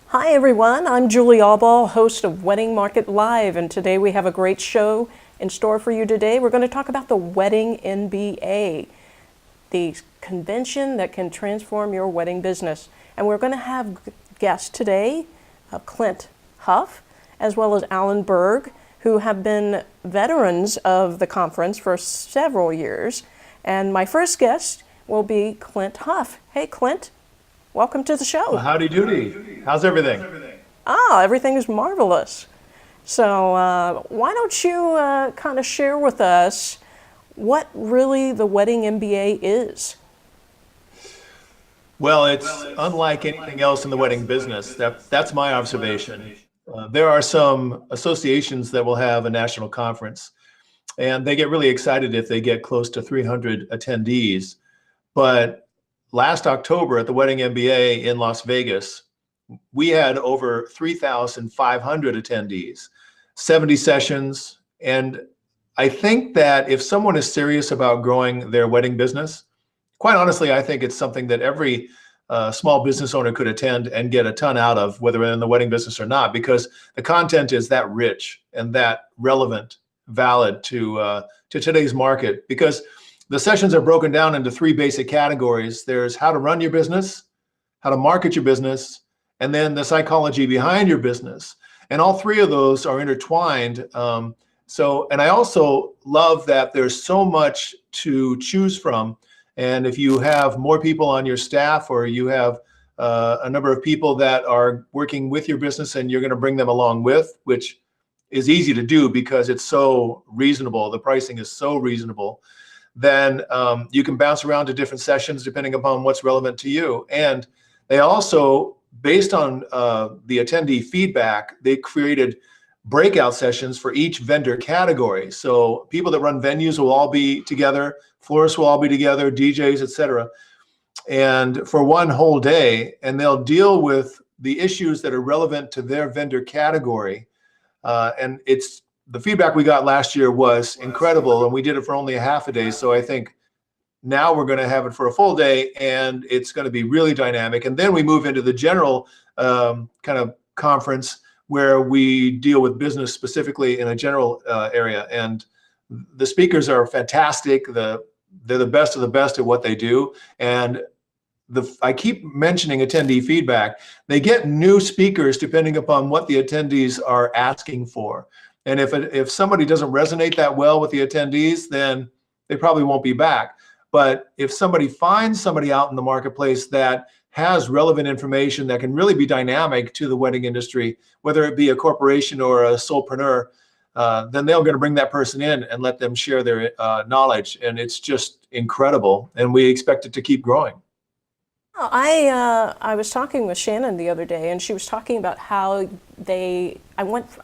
Hi everyone, I'm Julie Allball, host of Wedding Market Live, and today we have a great show in store for you today. We're going to talk about the Wedding MBA, the convention that can transform your wedding business. And we're going to have guests today, Clint Hufft, as well as Berg, who have been veterans of the conference for several years. And my first guest will be Clint Hufft. Hey Clint, welcome to the show. Well, howdy doody. How's everything? Everything is marvelous. So why don't you kind of share with us what really the Wedding MBA is? Well, it's unlike anything else in the wedding business. That's my observation. There are some associations that will have a national conference, and they get really excited if they get close to 300 attendees. But last October at the Wedding MBA in Las Vegas, we had over 3,500 attendees, 70 sessions. And I think that if someone is serious about growing their wedding business, quite honestly, I think it's something that every small business owner could attend and get a ton out of, whether they're in the wedding business or not, because the content is that rich and that relevant, valid to today's market. Because the sessions are broken down into three basic categories. There's how to run your business, how to market your business, and then the psychology behind your business. And all three of those are intertwined. And I also love that there's so much to choose from. And if you have more people on your staff, or you have a number of people that are working with your business and you're going to bring them along with, which is easy to do because it's so reasonable, the pricing is so reasonable, then you can bounce around to different sessions depending upon what's relevant to you. And they also, based on the attendee feedback, they created breakout sessions for each vendor category. So people that run venues will all be together, florists will all be together, DJs, etc. And for one whole day, and they'll deal with the issues that are relevant to their vendor category. And it's the feedback we got last year was incredible, and we did it for only a half a day. So I think now we're going to have it for a full day, and it's going to be really dynamic. And then we move into the general kind of conference where we deal with business specifically in a general area. And the speakers are fantastic. They're the best of the best at what they do. And I keep mentioning attendee feedback. They get new speakers depending upon what the attendees are asking for. And if somebody doesn't resonate that well with the attendees, then they probably won't be back. But if somebody finds somebody out in the marketplace that has relevant information that can really be dynamic to the wedding industry, whether it be a corporation or a solopreneur, then they're going to bring that person in and let them share their knowledge. And it's just incredible. And we expect it to keep growing. I was talking with Shannon the other day, and she was talking about how I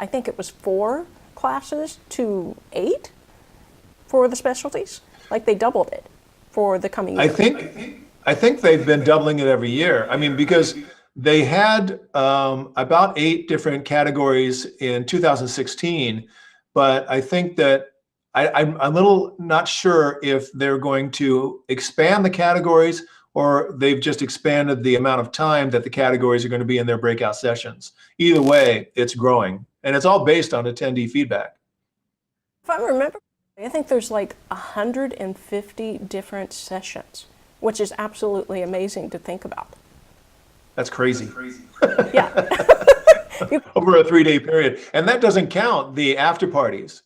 think it was 4 classes to 8 for the specialties. Like they doubled it for the coming year. I think they've been doubling it every year. I mean, because they had about 8 different categories in 2016, but I think that I'm a little not sure if they're going to expand the categories or they've just expanded the amount of time that the categories are going to be in their breakout sessions. Either way, it's growing, and it's all based on attendee feedback. If I remember, I think there's like 150 different sessions, which is absolutely amazing to think about. That's crazy. Yeah. Over a 3-day period. And that doesn't count the after parties.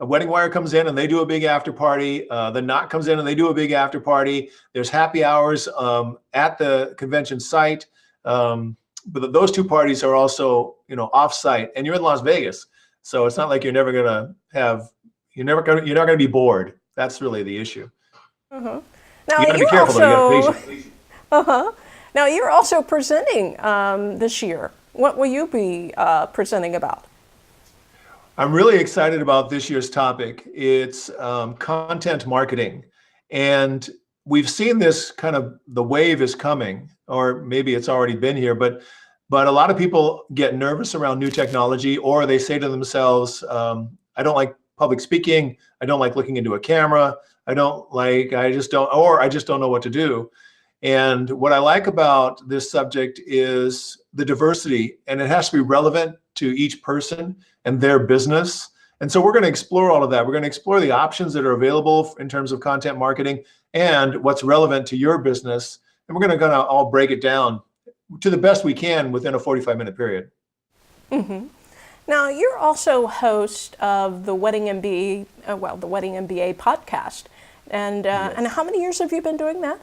A Wedding Wire comes in and they do a big after party. The Knot comes in and they do a big after party. There's happy hours at the convention site. But those 2 parties are also, off site, and you're in Las Vegas. So it's not like you're not going to be bored. That's really the issue. Uh-huh. You got to be careful though, you got to be patient. Uh-huh. Now you're also presenting this year. What will you be presenting about? I'm really excited about this year's topic. It's content marketing. And we've seen this the wave is coming, or maybe it's already been here, but a lot of people get nervous around new technology, or they say to themselves, I don't like public speaking. I don't like looking into a camera. I just don't know what to do. And what I like about this subject is the diversity, and it has to be relevant to each person and their business. And so we're going to explore all of that. We're going to explore the options that are available in terms of content marketing and what's relevant to your business. And we're going to all break it down to the best we can within a 45-minute period. Mm-hmm. Now, you're also host of the Wedding MBA, the Wedding MBA podcast. And Yes. And how many years have you been doing that?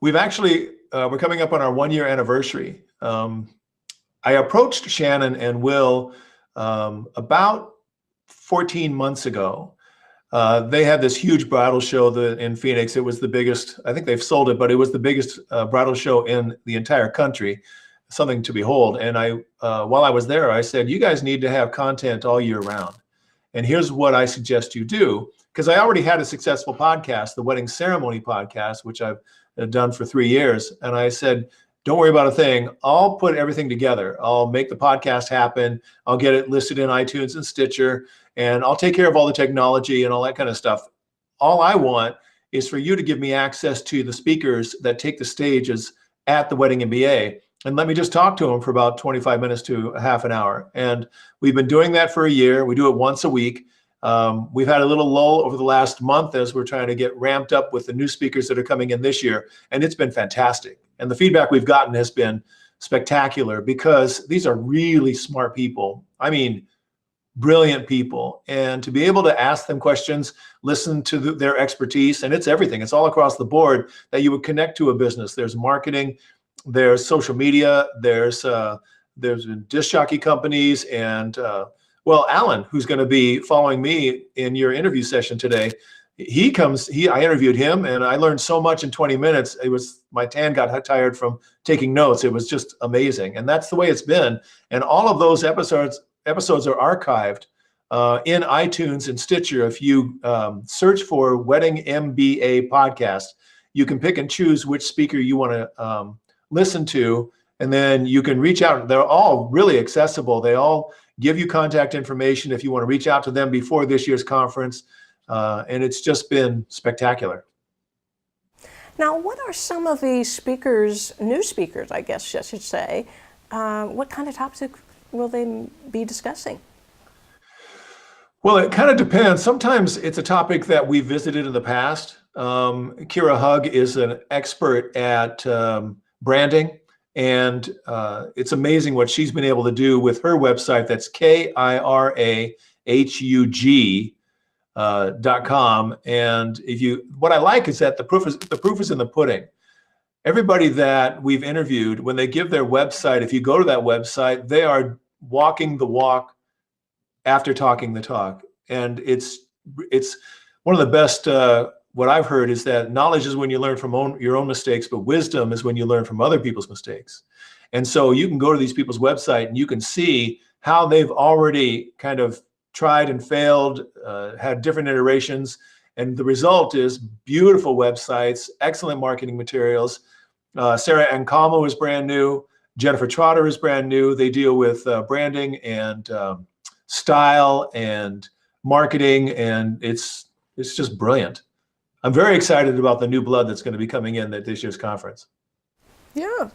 We've actually, we're coming up on our 1-year anniversary. I approached Shannon and Will about 14 months ago. They had this huge bridal show in Phoenix. It was the biggest, I think they've sold it, but it was the biggest bridal show in the entire country, something to behold. And while I was there, I said, you guys need to have content all year round. And here's what I suggest you do. Because I already had a successful podcast, the Wedding Ceremony podcast, which I've done for 3 years. And I said, don't worry about a thing. I'll put everything together. I'll make the podcast happen. I'll get it listed in iTunes and Stitcher, and I'll take care of all the technology and all that kind of stuff. All I want is for you to give me access to the speakers that take the stages at the Wedding MBA. And let me just talk to them for about 25 minutes to a half an hour. And we've been doing that for a year. We do it once a week. We've had a little lull over the last month as we're trying to get ramped up with the new speakers that are coming in this year. And it's been fantastic. And the feedback we've gotten has been spectacular because these are really smart people. I mean, brilliant people. And to be able to ask them questions, listen to their expertise, and it's everything. It's all across the board that you would connect to a business. There's marketing, there's social media, there's disc jockey companies, and well, Alan, who's going to be following me in your interview session today, I interviewed him and I learned so much in 20 minutes. My tan got tired from taking notes. It was just amazing. And that's the way it's been. And all of those episodes are archived in iTunes and Stitcher. If you search for Wedding MBA podcast, you can pick and choose which speaker you want to listen to, and then you can reach out. They're all really accessible. They all give you contact information if you want to reach out to them before this year's conference. And it's just been spectacular. Now, what are some of the speakers, new speakers, I guess I should say, what kind of topics will they be discussing? Well, it kind of depends. Sometimes it's a topic that we visited in the past. Kira Hug is an expert at branding, and it's amazing what she's been able to do with her website. That's KIRAHUG.com. And what I like is that the proof is in the pudding. Everybody that we've interviewed, when they give their website, if you go to that website, they are walking the walk after talking the talk. And it's one of the best, what I've heard is that knowledge is when you learn from your own mistakes, but wisdom is when you learn from other people's mistakes. And so you can go to these people's website and you can see how they've already kind of tried and failed, had different iterations. And the result is beautiful websites, excellent marketing materials. Sarah Ancamo is brand new. Jennifer Trotter is brand new. They deal with branding and style and marketing, and it's just brilliant. I'm very excited about the new blood that's going to be coming in at this year's conference. Yeah.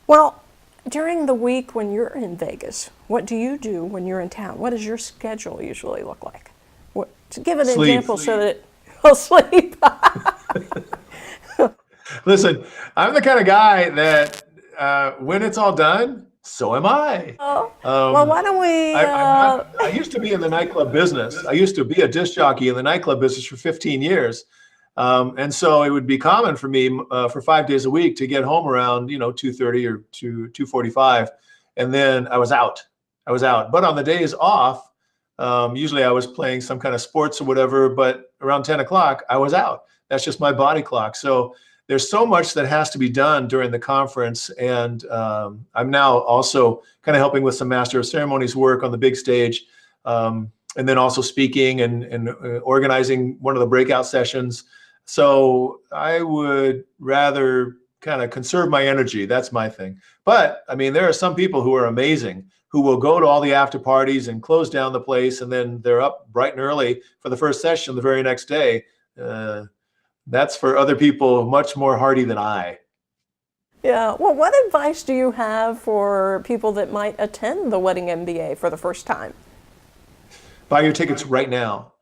Well, during the week when you're in Vegas, what do you do when you're in town? What does your schedule usually look like? To give an example so that you'll sleep. Listen, I'm the kind of guy that when it's all done, so am I. Oh, well, why don't we... I used to be in the nightclub business. I used to be a disc jockey in the nightclub business for 15 years. And so it would be common for me for 5 days a week to get home around, 2:30 or 2:45. And then I was out. But on the days off, usually I was playing some kind of sports or whatever, but around 10 o'clock, I was out. That's just my body clock. So there's so much that has to be done during the conference. And I'm now also kind of helping with some Master of Ceremonies work on the big stage. And then also speaking and organizing one of the breakout sessions. So I would rather kind of conserve my energy. That's my thing. But I mean, there are some people who are amazing, who will go to all the after parties and close down the place. And then they're up bright and early for the first session the very next day. That's for other people much more hardy than I. Yeah. Well, what advice do you have for people that might attend the Wedding MBA for the first time? Buy your tickets right now.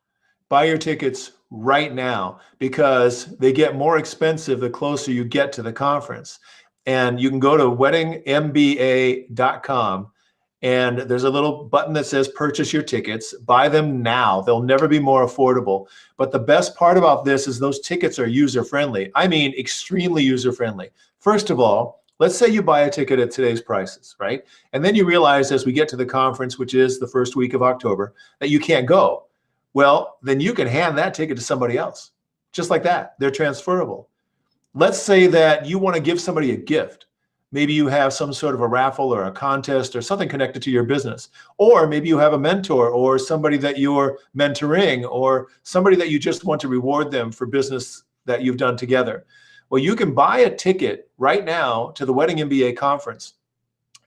Buy your tickets right now because they get more expensive the closer you get to the conference. And you can go to weddingmba.com and there's a little button that says purchase your tickets. Buy them now. They'll never be more affordable. But the best part about this is those tickets are user friendly. I mean, extremely user friendly. First of all, let's say you buy a ticket at today's prices, right? And then you realize as we get to the conference, which is the first week of October, that you can't go. Well, then you can hand that ticket to somebody else. Just like that. They're transferable. Let's say that you want to give somebody a gift. Maybe you have some sort of a raffle or a contest or something connected to your business. Or maybe you have a mentor or somebody that you're mentoring or somebody that you just want to reward them for business that you've done together. Well, you can buy a ticket right now to the Wedding MBA conference.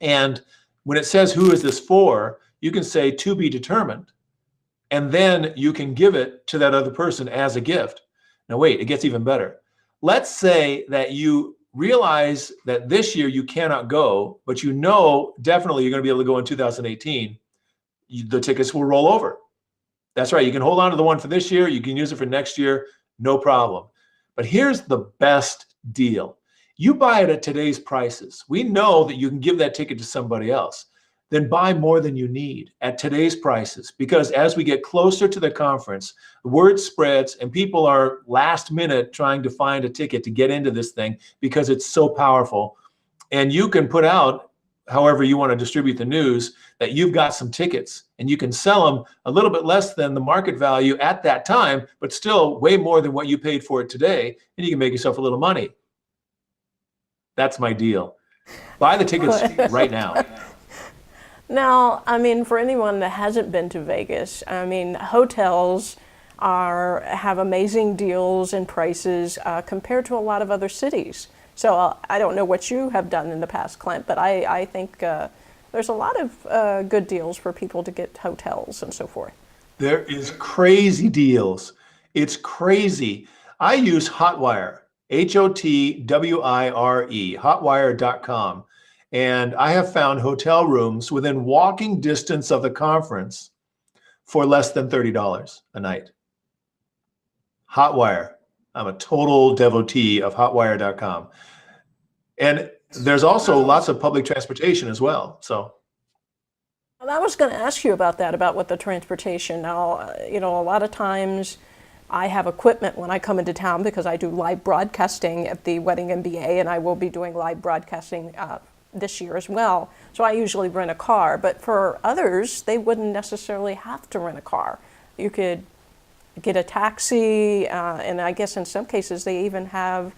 And when it says, who is this for? You can say to be determined. And then you can give it to that other person as a gift. Now, wait, it gets even better. Let's say that you realize that this year you cannot go, but you know definitely you're going to be able to go in 2018. The tickets will roll over. That's right. You can hold on to the one for this year. You can use it for next year. No problem. But here's the best deal. You buy it at today's prices. We know that you can give that ticket to somebody else. Then buy more than you need at today's prices. Because as we get closer to the conference, the word spreads and people are last minute trying to find a ticket to get into this thing because it's so powerful. And you can put out, however you want to distribute the news, that you've got some tickets and you can sell them a little bit less than the market value at that time, but still way more than what you paid for it today. And you can make yourself a little money. That's my deal. Buy the tickets right now. Now, I mean, for anyone that hasn't been to Vegas, I mean, hotels have amazing deals and prices compared to a lot of other cities. So I don't know what you have done in the past, Clint, but I think there's a lot of good deals for people to get hotels and so forth. There is crazy deals. It's crazy. I use Hotwire, Hotwire, hotwire.com. And I have found hotel rooms within walking distance of the conference for less than $30 a night. Hotwire. I'm a total devotee of hotwire.com. And there's also lots of public transportation as well. So I was going to ask you about that, about what the transportation. Now, you know, a lot of times I have equipment when I come into town because I do live broadcasting at the Wedding MBA, and I will be doing live broadcasting this year as well. So I usually rent a car, but for others, they wouldn't necessarily have to rent a car. You could get a taxi, and I guess in some cases they even have,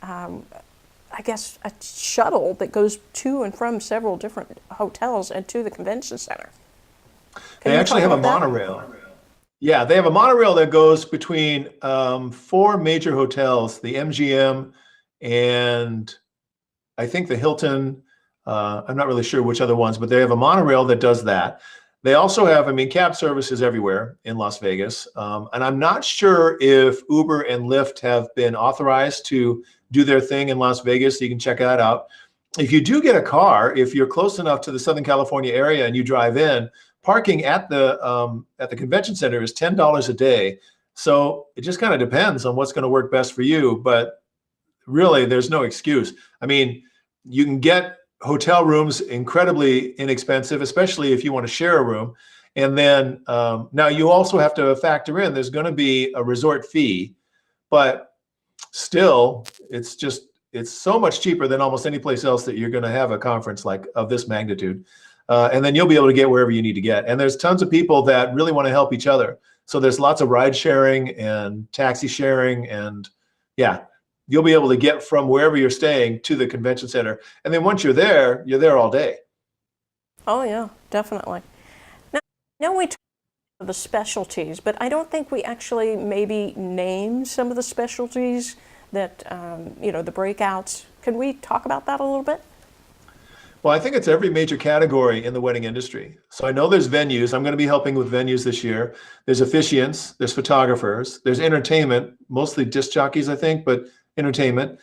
I guess, a shuttle that goes to and from several different hotels and to the convention center. They actually have a monorail. Yeah, they have a monorail that goes between 4 major hotels, the MGM and I think the Hilton. I'm not really sure which other ones, but they have a monorail that does that. They also have, I mean, cab services everywhere in Las Vegas. And I'm not sure if Uber and Lyft have been authorized to do their thing in Las Vegas. So you can check that out. If you do get a car, if you're close enough to the Southern California area and you drive in, parking at the convention center is $10 a day. So it just kind of depends on what's going to work best for you. But really, there's no excuse. I mean, you can get hotel rooms incredibly inexpensive, especially if you want to share a room. And then now you also have to factor in there's going to be a resort fee, but still it's so much cheaper than almost any place else that you're going to have a conference like of this magnitude. And then you'll be able to get wherever you need to get. And there's tons of people that really want to help each other. So there's lots of ride sharing and taxi sharing, and yeah, you'll be able to get from wherever you're staying to the convention center. And then once you're there all day. Oh yeah, definitely. Now we talk about the specialties, but I don't think we actually maybe name some of the specialties that, you know, the breakouts. Can we talk about that a little bit? Well, I think it's every major category in the wedding industry. So I know there's venues. I'm going to be helping with venues this year. There's officiants, there's photographers, there's entertainment, mostly disc jockeys, I think, but entertainment,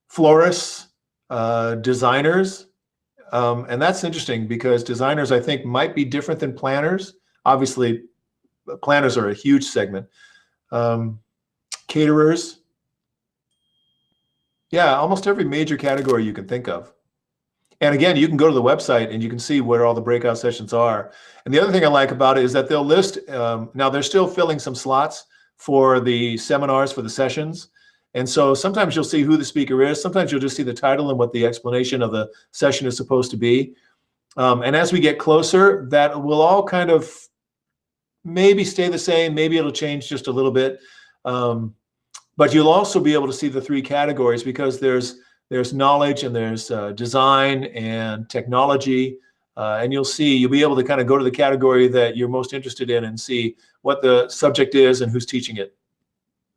florists, designers. And that's interesting because designers, I think, might be different than planners. Obviously, planners are a huge segment. Caterers. Yeah, almost every major category you can think of. And again, you can go to the website and you can see where all the breakout sessions are. And the other thing I like about it is that they'll list, now they're still filling some slots for the seminars, for the sessions. And so sometimes you'll see who the speaker is. Sometimes you'll just see the title and what the explanation of the session is supposed to be. And as we get closer, that will all kind of maybe stay the same. Maybe it'll change just a little bit. But you'll also be able to see the three categories because there's knowledge and there's design and technology. And you'll be able to kind of go to the category that you're most interested in and see what the subject is and who's teaching it.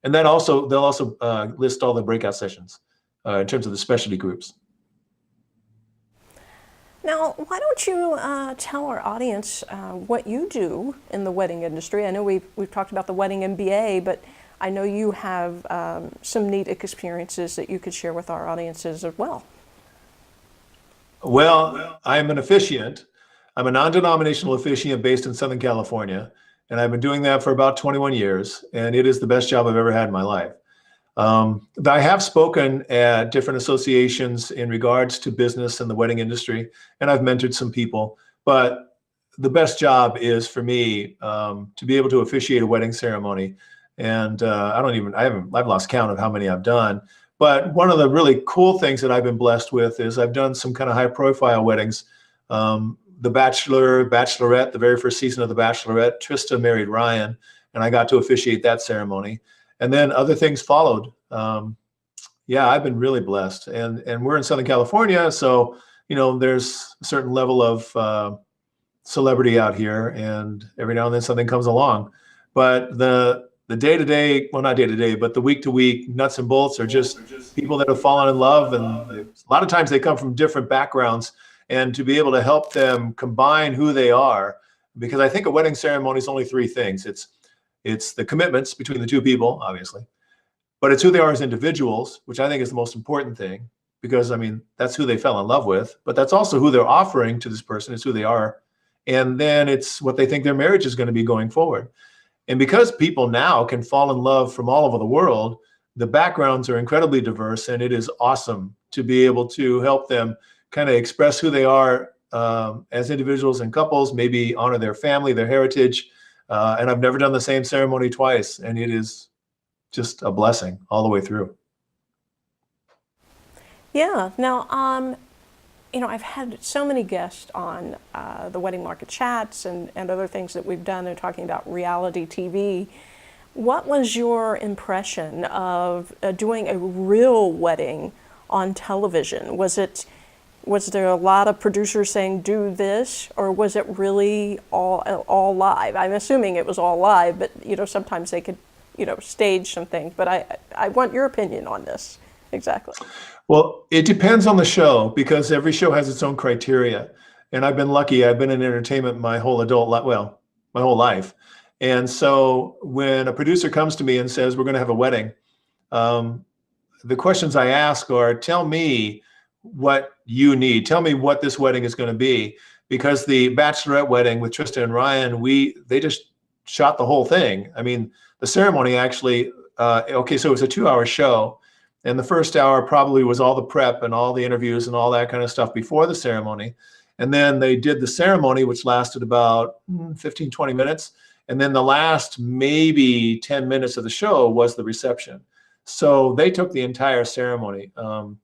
And then they'll also list all the breakout sessions in terms of the specialty groups. Now, why don't you tell our audience what you do in the wedding industry? I know we've talked about the wedding MBA, but I know you have some neat experiences that you could share with our audiences as well. Well, I'm an officiant. I'm a non-denominational officiant based in Southern California, and I've been doing that for about 21 years, and it is the best job I've ever had in my life. I have spoken at different associations in regards to business and the wedding industry, and I've mentored some people, but the best job is for me to be able to officiate a wedding ceremony. And I've lost count of how many I've done. But one of the really cool things that I've been blessed with is I've done some kind of high profile weddings. The Bachelor, Bachelorette, the very first season of The Bachelorette, Trista married Ryan, and I got to officiate that ceremony. And then other things followed. Yeah, I've been really blessed. And we're in Southern California, so there's a certain level of celebrity out here, and every now and then something comes along. But the day-to-day, well, not day-to-day, but the week-to-week nuts and bolts are just people that have fallen in love. And a lot of times they come from different backgrounds, and to be able to help them combine who they are, because I think a wedding ceremony is only three things. It's the commitments between the two people, obviously, but it's who they are as individuals, which I think is the most important thing, because that's who they fell in love with, but that's also who they're offering to this person, is who they are. And then it's what they think their marriage is going to be going forward. And because people now can fall in love from all over the world, the backgrounds are incredibly diverse, and it is awesome to be able to help them kind of express who they are as individuals and couples, maybe honor their family, their heritage. And I've never done the same ceremony twice, and it is just a blessing all the way through. Yeah. Now, I've had so many guests on the Wedding Market Chats and other things that we've done and talking about reality TV. What was your impression of doing a real wedding on television? Was there a lot of producers saying, do this, or was it really all live? I'm assuming it was all live, but sometimes they could stage some things. But I want your opinion on this. Exactly. Well, it depends on the show, because every show has its own criteria. And I've been lucky. I've been in entertainment my whole life. And so when a producer comes to me and says, we're going to have a wedding, the questions I ask are, tell me what you need. Tell me what this wedding is going to be. Because the Bachelorette wedding with Trista and Ryan, they just shot the whole thing. The ceremony actually, so it was a 2-hour show. And the first hour probably was all the prep and all the interviews and all that kind of stuff before the ceremony. And then they did the ceremony, which lasted about 15, 20 minutes. And then the last maybe 10 minutes of the show was the reception. So they took the entire ceremony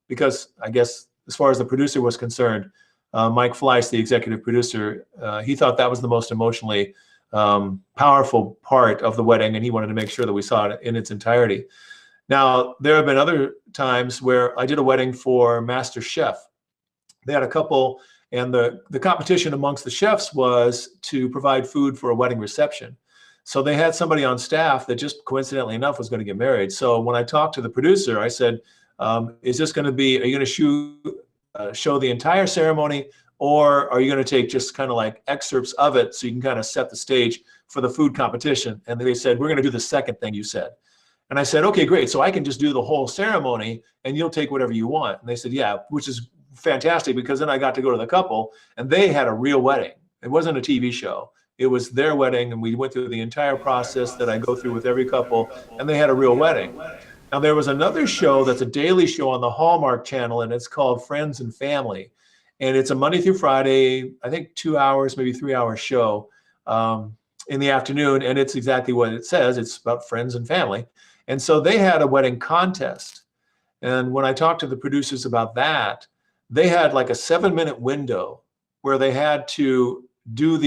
because I guess as far as the producer was concerned, Mike Fleiss, the executive producer, he thought that was the most emotionally powerful part of the wedding, and he wanted to make sure that we saw it in its entirety. Now, there have been other times where I did a wedding for Master Chef. They had a couple, and the competition amongst the chefs was to provide food for a wedding reception. So they had somebody on staff that just coincidentally enough was going to get married. So when I talked to the producer, I said, are you going to shoot show the entire ceremony, or are you going to take just kind of like excerpts of it so you can kind of set the stage for the food competition? And they said, we're going to do the second thing you said. And I said, okay, great. So I can just do the whole ceremony and you'll take whatever you want. And they said, yeah, which is fantastic, because then I got to go to the couple and they had a real wedding. It wasn't a TV show. It was their wedding. And we went through the entire process that I go through with every couple, and they had a real wedding. Now, there was another show that's a daily show on the Hallmark Channel, and it's called Friends and Family. And it's a Monday through Friday, I think 2 hours, maybe 3 hour show in the afternoon. And it's exactly what it says. It's about friends and family. And so they had a wedding contest. And when I talked to the producers about that, they had like a 7-minute window where they had to do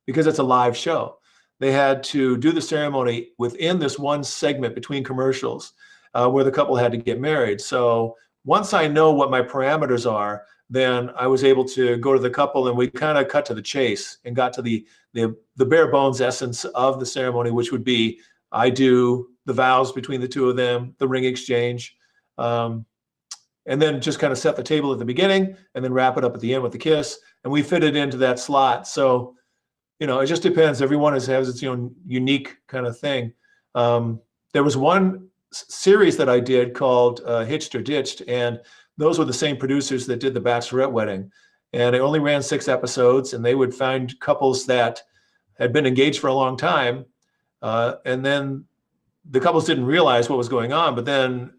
because it's a live show, they had to do the ceremony within this one segment between commercials where the couple had to get married. So once I know what my parameters are, then I was able to go to the couple and we kind of cut to the chase and got to the bare bones essence of the ceremony, which would be, I do the vows between the two of them, the ring exchange, and then just kind of set the table at the beginning and then wrap it up at the end with the kiss. And we fit it into that slot. So, it just depends. Everyone has its own unique kind of thing. There was one series that I did called Hitched or Ditched, and those were the same producers that did the Bachelorette wedding. And it only ran 6 episodes, and they would find couples that had been engaged for a long time. And then the couples didn't realize what was going on, but then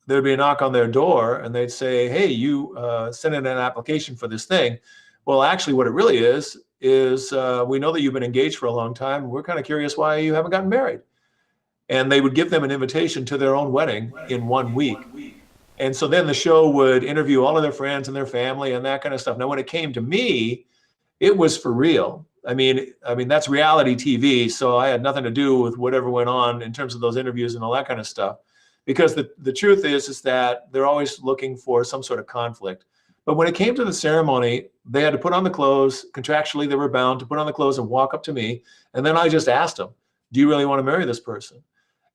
there'd be a knock on their door and they'd say, hey, you sent in an application for this thing. Well, actually what it really is we know that you've been engaged for a long time. We're kind of curious why you haven't gotten married. And they would give them an invitation to their own wedding in 1 week. And so then the show would interview all of their friends and their family and that kind of stuff. Now, when it came to me, it was for real. I mean, that's reality TV. So I had nothing to do with whatever went on in terms of those interviews and all that kind of stuff. Because the truth is that they're always looking for some sort of conflict. But when it came to the ceremony, they had to put on the clothes. Contractually, they were bound to put on the clothes and walk up to me. And then I just asked them, do you really want to marry this person?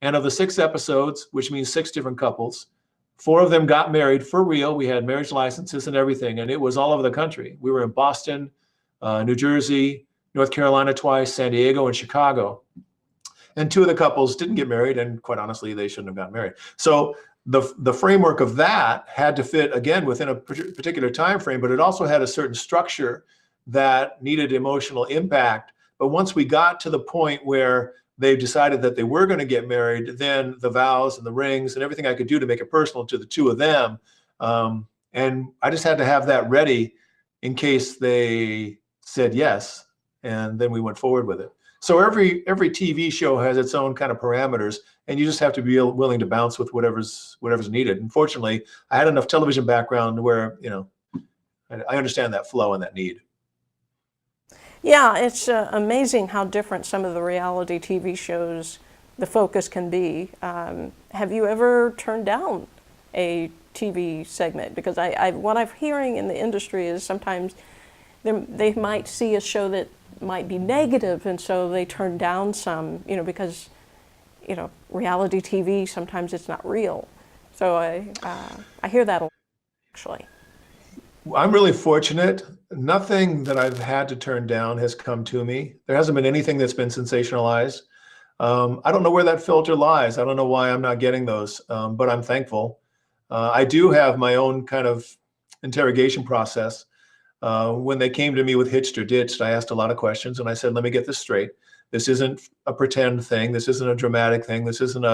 And of the 6 episodes, which means 6 different couples, 4 of them got married for real. We had marriage licenses and everything. And it was all over the country. We were in Boston, New Jersey, North Carolina twice, San Diego, and Chicago. And 2 of the couples didn't get married, and quite honestly, they shouldn't have gotten married. So the framework of that had to fit, again, within a particular time frame, but it also had a certain structure that needed emotional impact. But once we got to the point where they decided that they were going to get married, then the vows and the rings and everything I could do to make it personal to the 2 of them. And I just had to have that ready in case they said yes. And then we went forward with it. So every TV show has its own kind of parameters, and you just have to be willing to bounce with whatever's needed. Unfortunately, I had enough television background where, I understand that flow and that need. Yeah, it's amazing how different some of the reality TV shows, the focus can be. Have you ever turned down a TV segment? Because what I'm hearing in the industry is sometimes they might see a show that might be negative, and so they turn down some, because, reality TV, sometimes it's not real. So I hear that a lot, actually. I'm really fortunate. Nothing that I've had to turn down has come to me. There hasn't been anything that's been sensationalized. I don't know where that filter lies. I don't know why I'm not getting those, but I'm thankful. I do have my own kind of interrogation process. When they came to me with Hitched or Ditched, I asked a lot of questions and I said, let me get this straight. This isn't a pretend thing. This isn't a dramatic thing. This isn't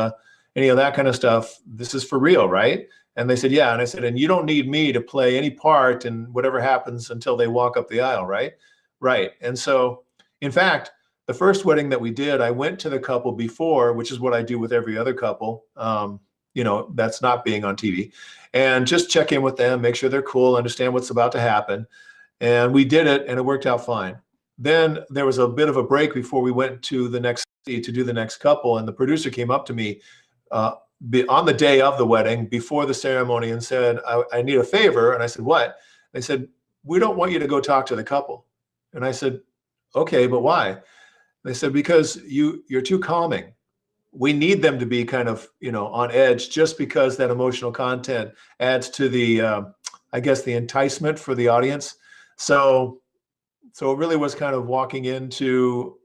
any of that kind of stuff. This is for real, right? And they said, yeah. And I said, and you don't need me to play any part in whatever happens until they walk up the aisle, right? Right. And so, in fact, the first wedding that we did, I went to the couple before, which is what I do with every other couple, that's not being on TV, and just check in with them, make sure they're cool, understand what's about to happen. And we did it, and it worked out fine. Then there was a bit of a break before we went to the next city to do the next couple, and the producer came up to me on the day of the wedding, before the ceremony, and said, I need a favor. And I said, what? They said, we don't want you to go talk to the couple. And I said, okay, but why? They said, because you're too calming. We need them to be kind of, on edge, just because that emotional content adds to the I guess, the enticement for the audience. So it really was kind of walking into,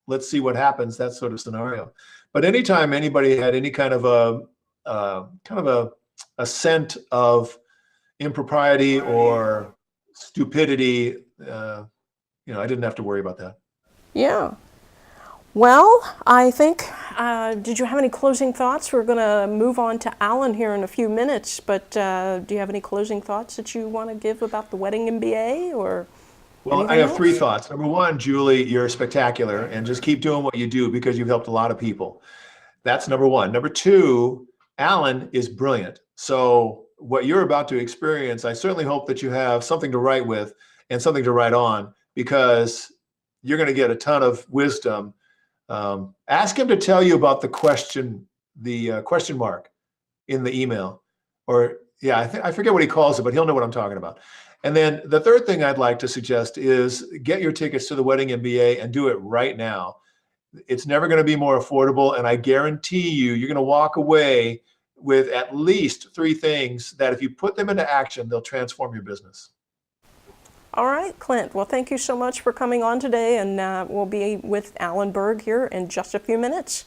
let's see what happens, that sort of scenario. But anytime anybody had any kind of a scent of impropriety or stupidity, I didn't have to worry about that. Yeah. Well, I think, did you have any closing thoughts? We're going to move on to Alan here in a few minutes, but do you have any closing thoughts that you want to give about the Wedding MBA or Well, I anything have three else? thoughts. Number one, Julie, you're spectacular, and just keep doing what you do because you've helped a lot of people. That's number one. Number two, Alan is brilliant. So what you're about to experience, I certainly hope that you have something to write with and something to write on, because you're going to get a ton of wisdom. Ask him to tell you about the question mark in the email, or I forget what he calls it, but he'll know what I'm talking about. And then the third thing I'd like to suggest is get your tickets to the Wedding MBA and do it right now. It's never going to be more affordable, and I guarantee you're going to walk away with at least 3 things that if you put them into action, they'll transform your business. All right, Clint. Well, thank you so much for coming on today, and we'll be with Alan Berg here in just a few minutes.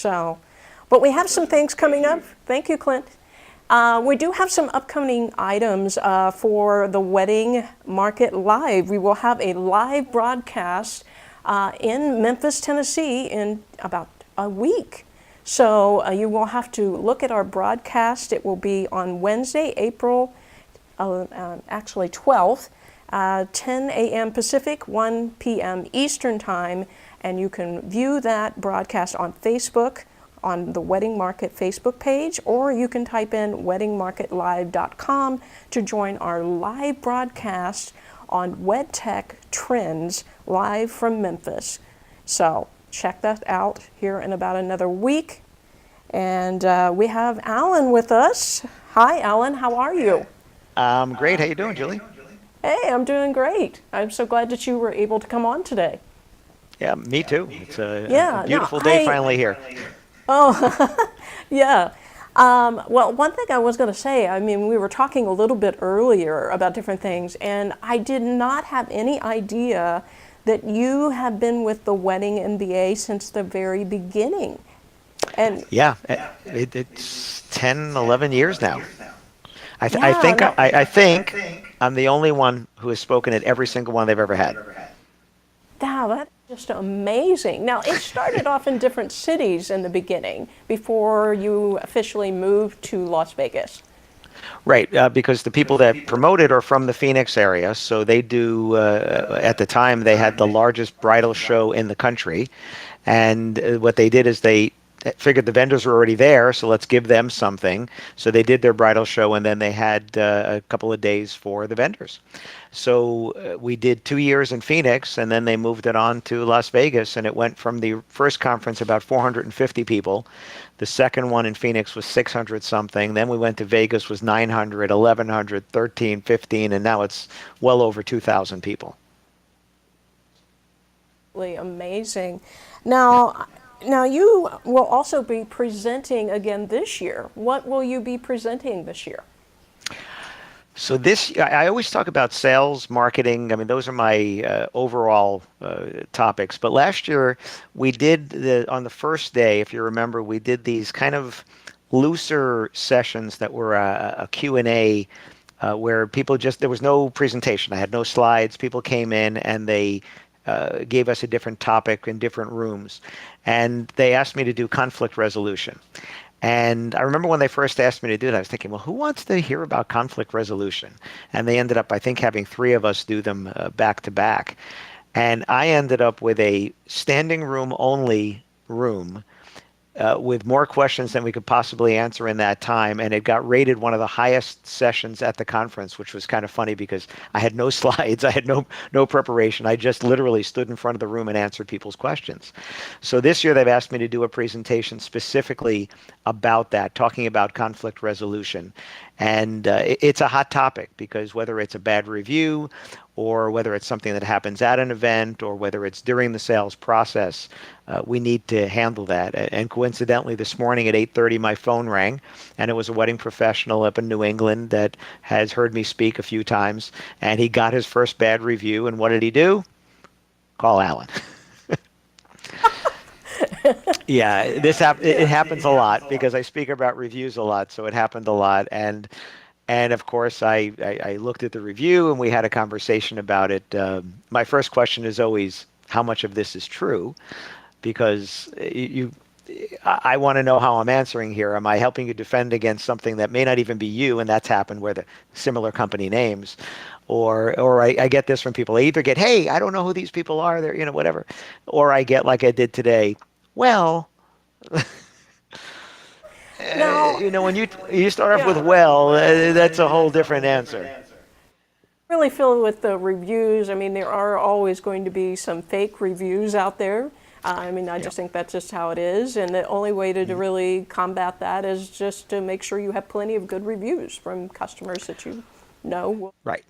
But we have some things coming up. Thank you, Clint. We do have some upcoming items for the Wedding Market Live. We will have a live broadcast in Memphis, Tennessee in about a week. So you will have to look at our broadcast. It will be on Wednesday, April 12th, 10 a.m. Pacific, 1 p.m. Eastern Time. And you can view that broadcast on Facebook, on the Wedding Market Facebook page, or you can type in weddingmarketlive.com to join our live broadcast on WedTech Trends live from Memphis. So check that out here in about another week. And we have Alan with us. Hi, Alan. How are you? Great. How you doing, Julie? Hey, I'm doing great. I'm so glad that you were able to come on today. Yeah, me too. It's a beautiful day finally here. Oh, yeah. Well, one thing I was going to say, I mean, we were talking a little bit earlier about different things, and I did not have any idea that you have been with the Wedding MBA since the very beginning. And yeah, it's 10, 11 years now. I think I'm the only one who has spoken at every single one they've ever had. Wow, that's just amazing. Now, it started off in different cities in the beginning before you officially moved to Las Vegas. Right, because the people that promote it are from the Phoenix area, so they do, at the time, they had the largest bridal show in the country, and what they did is they figured the vendors were already there, so let's give them something. So they did their bridal show, and then they had a couple of days for the vendors. So we did 2 years in Phoenix, and then they moved it on to Las Vegas, and it went from the first conference about 450 people. The second one in Phoenix was 600 something. Then we went to Vegas, was 900, 1100, 13, 15, and now it's well over 2,000 people. Really amazing. Now you will also be presenting again this year. What will you be presenting this year? So I always talk about sales, marketing. I mean, those are my overall topics. But last year, we did, on the first day, if you remember, we did these kind of looser sessions that were a Q&A where people there was no presentation. I had no slides. People came in and they gave us a different topic in different rooms. And they asked me to do conflict resolution. And I remember when they first asked me to do that, I was thinking, well, who wants to hear about conflict resolution? And they ended up, I think, having 3 of us do them back to back. And I ended up with a standing room only room with more questions than we could possibly answer in that time. And it got rated one of the highest sessions at the conference, which was kind of funny because I had no slides. I had no preparation. I just literally stood in front of the room and answered people's questions. So this year they've asked me to do a presentation specifically about that, talking about conflict resolution. And it's a hot topic because whether it's a bad review or whether it's something that happens at an event, or whether it's during the sales process, we need to handle that. And coincidentally, this morning at 8:30, my phone rang, and it was a wedding professional up in New England that has heard me speak a few times, and he got his first bad review. And what did he do? Call Alan. Yeah, it happens a lot because I speak about reviews a lot, so it happened a lot. And of course, I looked at the review and we had a conversation about it. My first question is always, how much of this is true? Because I want to know how I'm answering here. Am I helping you defend against something that may not even be you? And that's happened with similar company names. Or I get this from people. I either get, hey, I don't know who these people are. They're, whatever. Or I get, like I did today, well, Now, when you start off with yeah. well, that's a whole different answer. Really feel with the reviews, I mean, there are always going to be some fake reviews out there. I mean, I just think that's just how it is. And the only way to really combat that is just to make sure you have plenty of good reviews from customers that you know. Right.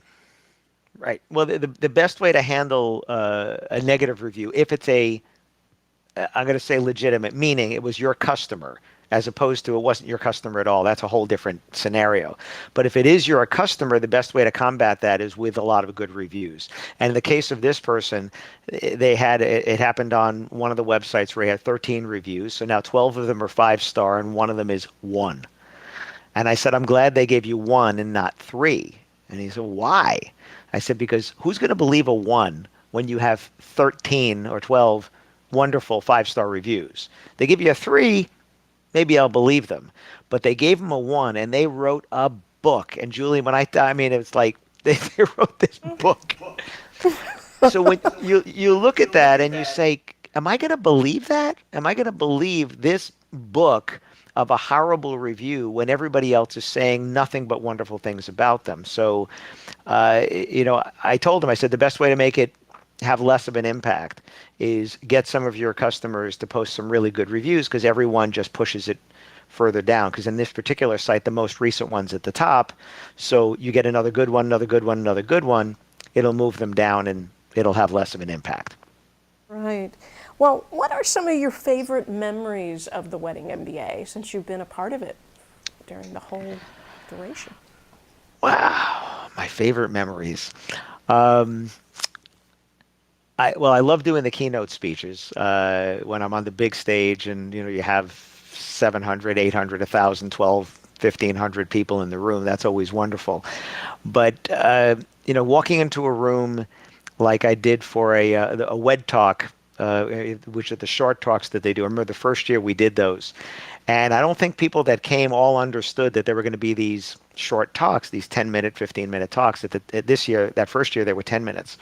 Right. Well, the best way to handle a negative review, if it's I'm going to say legitimate, meaning it was your customer, as opposed to it wasn't your customer at all. That's a whole different scenario. But if it is your customer, the best way to combat that is with a lot of good reviews. And in the case of this person, it happened on one of the websites where he had 13 reviews. So now 12 of them are 5-star and one of them is 1. And I said, I'm glad they gave you 1 and not 3. And he said, why? I said, because who's going to believe a 1 when you have 13 or 12 wonderful 5-star reviews? They give you a 3, maybe I'll believe them. But they gave him a 1 and they wrote a book. And Julie, I mean, it's like they wrote this book. So when you look at that and you say, am I going to believe that? Am I going to believe this book of a horrible review when everybody else is saying nothing but wonderful things about them? So, I told him, I said, the best way to make it have less of an impact is get some of your customers to post some really good reviews, because everyone just pushes it further down. Because in this particular site, the most recent one's at the top. So you get another good one, another good one, another good one. It'll move them down and it'll have less of an impact. Right. Well, what are some of your favorite memories of the Wedding MBA since you've been a part of it during the whole duration? Wow, my favorite memories. I love doing the keynote speeches when I'm on the big stage and, you have 700, 800, 1,000, 12, 1,500 people in the room. That's always wonderful. But, walking into a room like I did for a WED talk, which are the short talks that they do. I remember the first year we did those. And I don't think people that came all understood that there were going to be these short talks, these 10-minute, 15-minute talks. That first year, they were 10 minutes.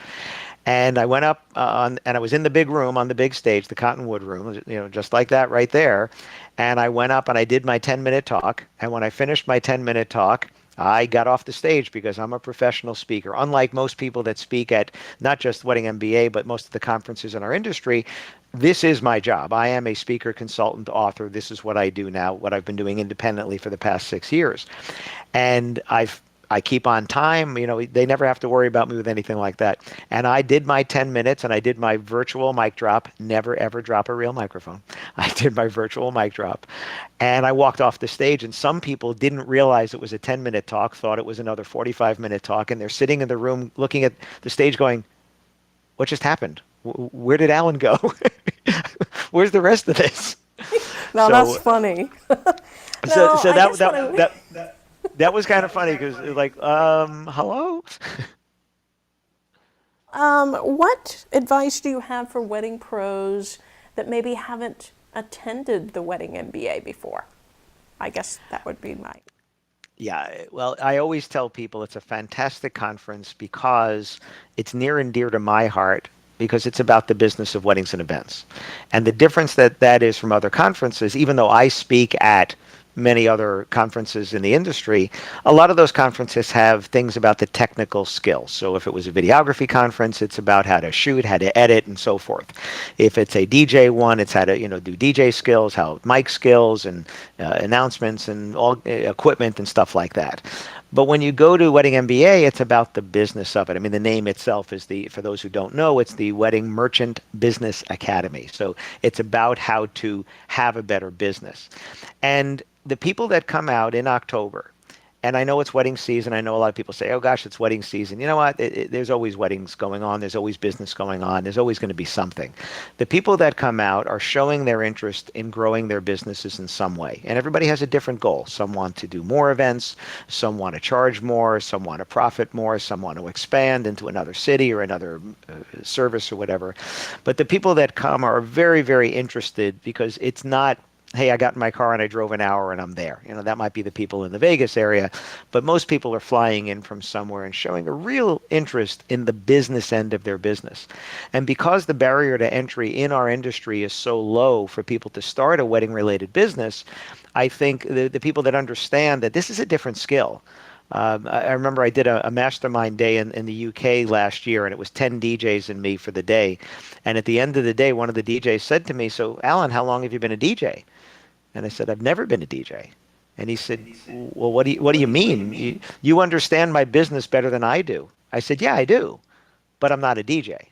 And I went up and I was in the big room on the big stage, the Cottonwood room, just like that right there. And I went up and I did my 10-minute talk. And when I finished my 10-minute talk, I got off the stage because I'm a professional speaker. Unlike most people that speak at not just Wedding MBA, but most of the conferences in our industry, this is my job. I am a speaker, consultant, author. This is what I do now, what I've been doing independently for the past 6 years. And I keep on time. They never have to worry about me with anything like that. And I did my 10 minutes and I did my virtual mic drop. Never, ever drop a real microphone. I did my virtual mic drop. And I walked off the stage, and some people didn't realize it was a 10-minute talk, thought it was another 45-minute talk. And they're sitting in the room looking at the stage going, what just happened? Where did Alan go? Where's the rest of this? Now that's funny. That was kind of funny because like, hello? What advice do you have for wedding pros that maybe haven't attended the Wedding MBA before? I guess that would be my... Yeah, well, I always tell people it's a fantastic conference because it's near and dear to my heart, because it's about the business of weddings and events. And the difference that is from other conferences, even though I speak at many other conferences in the industry, a lot of those conferences have things about the technical skills. So if it was a videography conference, it's about how to shoot, how to edit, and so forth. If it's a DJ one, it's how to do DJ skills, how mic skills, and announcements, and all equipment and stuff like that. But when you go to Wedding MBA, it's about the business of it. I mean, the name itself is for those who don't know, it's the Wedding Merchant Business Academy. So it's about how to have a better business. And the people that come out in October, and I know it's wedding season. I know a lot of people say, oh gosh, it's wedding season. You know what? There's always weddings going on. There's always business going on. There's always going to be something. The people that come out are showing their interest in growing their businesses in some way. And everybody has a different goal. Some want to do more events. Some want to charge more. Some want to profit more. Some want to expand into another city or another service or whatever. But the people that come are very, very interested because it's not, hey, I got in my car and I drove an hour and I'm there. You know, that might be the people in the Vegas area, but most people are flying in from somewhere and showing a real interest in the business end of their business. And because the barrier to entry in our industry is so low for people to start a wedding-related business, I think the people that understand that this is a different skill. I remember I did a mastermind day in the UK last year, and it was 10 DJs and me for the day. And at the end of the day, one of the DJs said to me, so Alan, how long have you been a DJ? And I said, I've never been a DJ. And he said, well, what do you mean? You understand my business better than I do. I said, yeah, I do, but I'm not a DJ.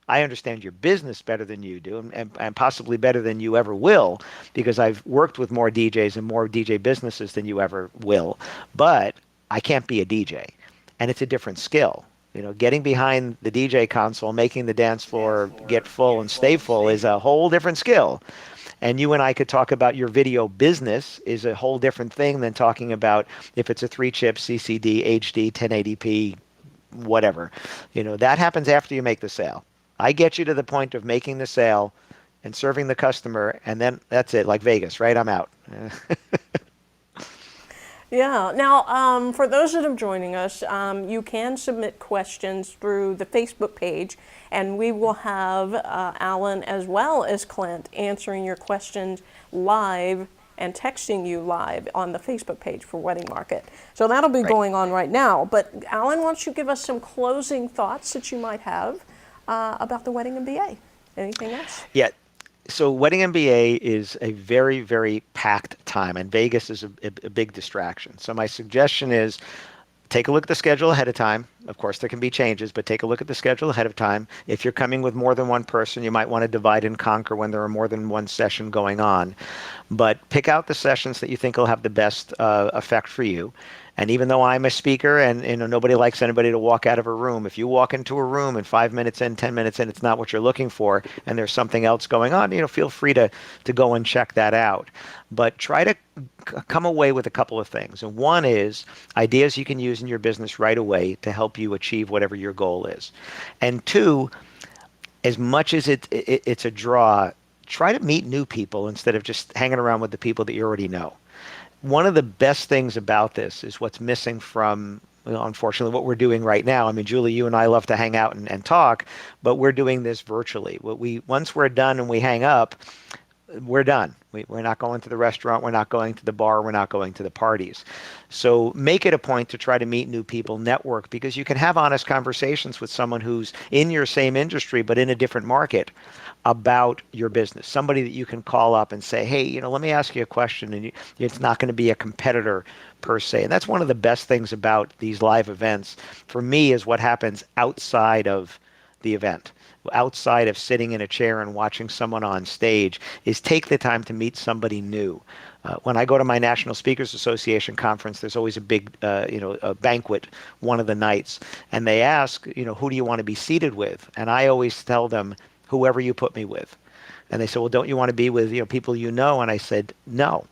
I understand your business better than you do, and possibly better than you ever will, because I've worked with more DJs and more DJ businesses than you ever will. But I can't be a DJ, and it's a different skill. You know, getting behind the DJ console, making the dance floor get full and stay full is a whole different skill. And you and I could talk about your video business is a whole different thing than talking about if it's a 3-chip CCD, HD, 1080p, whatever. You know, that happens after you make the sale. I get you to the point of making the sale and serving the customer, and then that's it, like Vegas, right? I'm out. Yeah. Now, for those that are joining us, you can submit questions through the Facebook page, and we will have Alan as well as Clint answering your questions live and texting you live on the Facebook page for Wedding Market. So that'll be going on right now. But Alan, why don't you give us some closing thoughts that you might have about the Wedding MBA? Anything else? Yeah. So Wedding MBA is a very, very packed time, and Vegas is a big distraction. So my suggestion is take a look at the schedule ahead of time. Of course, there can be changes, but take a look at the schedule ahead of time. If you're coming with more than one person, you might want to divide and conquer when there are more than one session going on. But pick out the sessions that you think will have the best effect for you. And even though I'm a speaker and nobody likes anybody to walk out of a room, if you walk into a room and 5 minutes in, 10 minutes in, it's not what you're looking for, and there's something else going on, feel free to go and check that out. But try to come away with a couple of things. And one is ideas you can use in your business right away to help you achieve whatever your goal is. And two, as much as it's a draw, try to meet new people instead of just hanging around with the people that you already know. One of the best things about this is what's missing from, unfortunately, what we're doing right now. I mean, Julie, you and I love to hang out and talk, but we're doing this virtually. Once we're done and we hang up, we're done. We're not going to the restaurant. We're not going to the bar. We're not going to the parties. So make it a point to try to meet new people, network, because you can have honest conversations with someone who's in your same industry but in a different market about your business. Somebody that you can call up and say, hey, let me ask you a question, and it's not going to be a competitor per se. And that's one of the best things about these live events for me, is what happens outside of the event. Outside of sitting in a chair and watching someone on stage, is take the time to meet somebody new. When I go to my National Speakers Association conference, there's always a big, a banquet one of the nights, and they ask, who do you want to be seated with? And I always tell them, whoever you put me with. And they say, well, don't you want to be with people you know? And I said, no.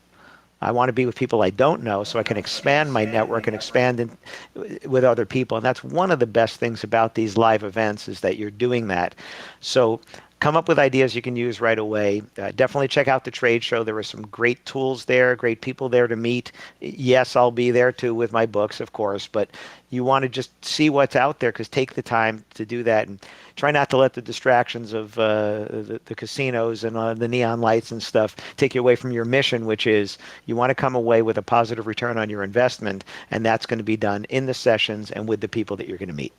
I want to be with people I don't know so I can expand my network and expand with other people. And that's one of the best things about these live events, is that you're doing that. So come up with ideas you can use right away. Definitely check out the trade show. There are some great tools there, great people there to meet. Yes, I'll be there too with my books, of course, but you want to just see what's out there, because take the time to do that. And try not to let the distractions of the casinos and the neon lights and stuff take you away from your mission, which is you want to come away with a positive return on your investment, and that's going to be done in the sessions and with the people that you're going to meet.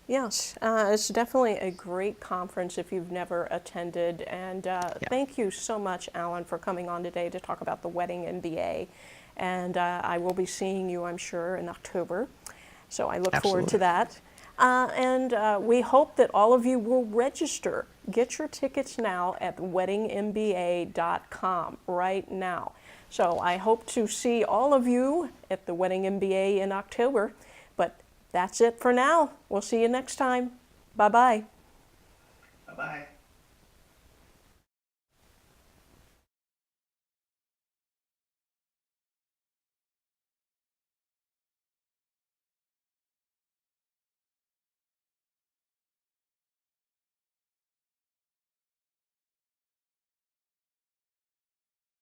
Yes, it's definitely a great conference if you've never attended. And thank you so much, Alan, for coming on today to talk about the Wedding MBA. And I will be seeing you, I'm sure, in October. So I look forward to Absolutely. that. And we hope that all of you will register. Get your tickets now at weddingmba.com right now. So I hope to see all of you at the Wedding MBA in October. But that's it for now. We'll see you next time. Bye-bye. Bye-bye.